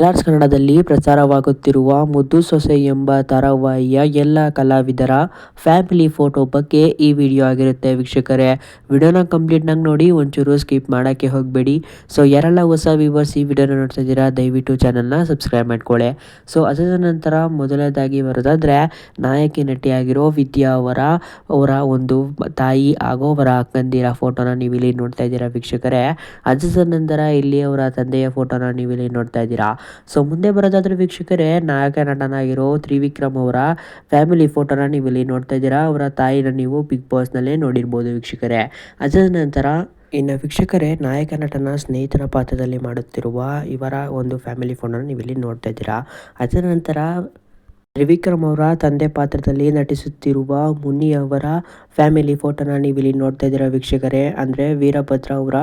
Colours ಕನ್ನಡದಲ್ಲಿ ಪ್ರಸಾರವಾಗುತ್ತಿರುವ ಮುದ್ದು ಸೊಸೆ ಎಂಬ ಧಾರಾವಾಹಿಯ ಎಲ್ಲ ಕಲಾವಿದರ ಫ್ಯಾಮಿಲಿ ಫೋಟೋ ಬಗ್ಗೆ ಈ ವಿಡಿಯೋ ಆಗಿರುತ್ತೆ ವೀಕ್ಷಕರೇ. ವಿಡಿಯೋನ ಕಂಪ್ಲೀಟ್ನಾಗಿ ನೋಡಿ, ಒಂಚೂರು ಸ್ಕಿಪ್ ಮಾಡೋಕ್ಕೆ ಹೋಗಬೇಡಿ. ಸೊ ಯಾರೆಲ್ಲ ಹೊಸ ವ್ಯೂವರ್ಸ್ ಈ ವಿಡಿಯೋನ ನೋಡ್ತಾ ಇದ್ದೀರಾ, ದಯವಿಟ್ಟು ಚಾನಲ್ನ ಸಬ್ಸ್ಕ್ರೈಬ್ ಮಾಡ್ಕೊಳ್ಳಿ. ಸೊ ಅದಾದ ನಂತರ ಮೊದಲನೇದಾಗಿ ಬರೋದಾದರೆ, ನಾಯಕಿ ನಟಿಯಾಗಿರೋ ವಿದ್ಯಾ ಅವರ ಒಂದು ತಾಯಿ ಹಾಗೂ ಅವರ ಅಕ್ಕಂದಿರ ಫೋಟೋನ ನೀವು ಇಲ್ಲಿ ನೋಡ್ತಾ ಇದ್ದೀರಾ ವೀಕ್ಷಕರೇ. ಅದಾದ ನಂತರ ಇಲ್ಲಿ ಅವರ ತಂದೆಯ ಫೋಟೋನ ನೀವು ಇಲ್ಲಿ ನೋಡ್ತಾ ಇದ್ದೀರಾ. ಸೊ ಮುಂದೆ ಬರೋದಾದ್ರೆ ವೀಕ್ಷಕರೇ, ನಾಯಕ ನಟನಾಗಿರೋ ತ್ರಿವಿಕ್ರಮ್ ಅವರ ಫ್ಯಾಮಿಲಿ ಫೋಟೋನ ನೀವು ಇಲ್ಲಿ ನೋಡ್ತಾ ಇದ್ದೀರಾ. ಅವರ ತಾಯಿನ ನೀವು ಬಿಗ್ ಬಾಸ್ನಲ್ಲೇ ನೋಡಿರ್ಬೋದು ವೀಕ್ಷಕರೇ. ಅದಾದ ನಂತರ ಇನ್ನು ವೀಕ್ಷಕರೇ, ನಾಯಕ ನಟನ ಸ್ನೇಹಿತರ ಪಾತ್ರದಲ್ಲಿ ಮಾಡುತ್ತಿರುವ ಇವರ ಒಂದು ಫ್ಯಾಮಿಲಿ ಫೋಟೋನ ನೀವು ಇಲ್ಲಿ ನೋಡ್ತಾ ಇದ್ದೀರಾ. ಅದಾದ ನಂತರ ತ್ರಿವಿಕ್ರಮ್ ಅವರ ತಂದೆ ಪಾತ್ರದಲ್ಲಿ ನಟಿಸುತ್ತಿರುವ ಮುನಿ ಅವರ ಫ್ಯಾಮಿಲಿ ಫೋಟೋನ ನೀವು ಇಲ್ಲಿ ನೋಡ್ತಾ ಇದ್ದೀರಾ ವೀಕ್ಷಕರೇ. ಅಂದರೆ ವೀರಭದ್ರ ಅವರ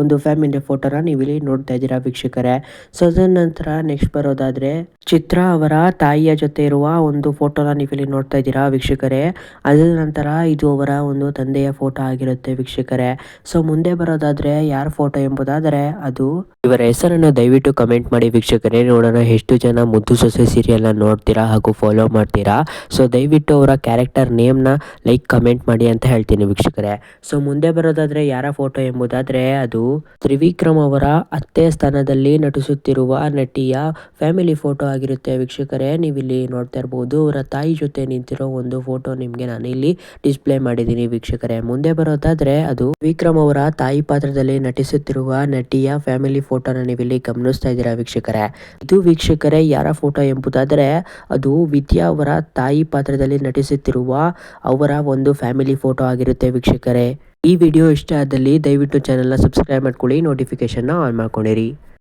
ಒಂದು ಫ್ಯಾಮಿಲಿ ಫೋಟೋನ ನೀವು ಇಲ್ಲಿ ನೋಡ್ತಾ ಇದ್ದೀರಾ ವೀಕ್ಷಕರೇ. ಸೊ ಅದರ ನಂತರ ನೆಕ್ಸ್ಟ್ ಬರೋದಾದರೆ, ಚಿತ್ರಾ ಅವರ ತಾಯಿಯ ಜೊತೆ ಇರುವ ಒಂದು ಫೋಟೋನ ನೀವು ಇಲ್ಲಿ ನೋಡ್ತಾ ಇದ್ದೀರಾ ವೀಕ್ಷಕರೇ. ಅದರ ನಂತರ ಇದು ಅವರ ಒಂದು ತಂದೆಯ ಫೋಟೋ ಆಗಿರುತ್ತೆ ವೀಕ್ಷಕರೇ. ಸೊ ಮುಂದೆ ಬರೋದಾದರೆ ಯಾರ ಫೋಟೋ ಎಂಬುದಾದರೆ ಅದು ಇವರ ಹೆಸರನ್ನು ದಯವಿಟ್ಟು ಕಮೆಂಟ್ ಮಾಡಿ ವೀಕ್ಷಕರೇ. ನೋಡೋಣ ಎಷ್ಟು ಜನ ಮುದ್ದು ಸೊಸೆ ಸೀರಿಯಲ್ನ ನೋಡ್ತೀರಾ ಹಾಗೂ ಫಾಲೋ ಮಾಡ್ತೀರಾ. ಸೊ ದಯವಿಟ್ಟು ಅವರ ಕ್ಯಾರೆಕ್ಟರ್ ನೇಮ್ನ ಲೈಕ್ ಕಮೆಂಟ್ ಮಾಡಿ ಅಂತ ಹೇಳ್ತೀನಿ ವೀಕ್ಷಕರೇ. ಸೊ ಮುಂದೆ ಬರೋದಾದರೆ ಯಾರ ಫೋಟೋ ಎಂಬುದಾದರೆ ಅದು ತ್ರಿವಿಕ್ರಮ್ ಅವರ ಅತ್ತೆ ಸ್ಥಾನದಲ್ಲಿ ನಟಿಸುತ್ತಿರುವ ನಟಿಯ ಫ್ಯಾಮಿಲಿ ಫೋಟೋ ಆಗಿರುತ್ತೆ ವೀಕ್ಷಕರೇ. ನೀವು ಇಲ್ಲಿ ನೋಡ್ತಾ ಇರ್ಬೋದು, ಅವರ ತಾಯಿ ಜೊತೆ ನಿಂತಿರೋ ಒಂದು ಫೋಟೋ ನಿಮಗೆ ನಾನು ಇಲ್ಲಿ ಡಿಸ್ಪ್ಲೇ ಮಾಡಿದ್ದೀನಿ ವೀಕ್ಷಕರೇ. ಮುಂದೆ ಬರೋದಾದರೆ ಅದು ವಿಕ್ರಮ್ ಅವರ ತಾಯಿ ಪಾತ್ರದಲ್ಲಿ ನಟಿಸುತ್ತಿರುವ ನಟಿಯ ಫ್ಯಾಮಿಲಿ ಫೋಟೋನ ನೀವು ಇಲ್ಲಿ ಗಮನಿಸ್ತಾ ಇದ್ದೀರಾ ವೀಕ್ಷಕರೇ. ಇದು ವೀಕ್ಷಕರೇ ಯಾರ ಫೋಟೋ ಎಂಬುದಾದರೆ ಅದು ವಿದ್ಯಾ ಅವರ ತಾಯಿ ಪಾತ್ರದಲ್ಲಿ ನಟಿಸುತ್ತಿರುವ ಅವರ ಒಂದು ಫ್ಯಾಮಿಲಿ ಫೋಟೋ ಆಗಿರುತ್ತೆ ವೀಕ್ಷಕರೇ. ಈ ವಿಡಿಯೋ ಇಷ್ಟ ಆದಲ್ಲಿ ದಯವಿಟ್ಟು ಚಾನೆಲ್ನ ಸಬ್ಸ್ಕ್ರೈಬ್ ಮಾಡ್ಕೊಳ್ಳಿ, ನೋಟಿಫಿಕೇಶನ್ನ ಆನ್ ಮಾಡ್ಕೊಂಡಿರಿ.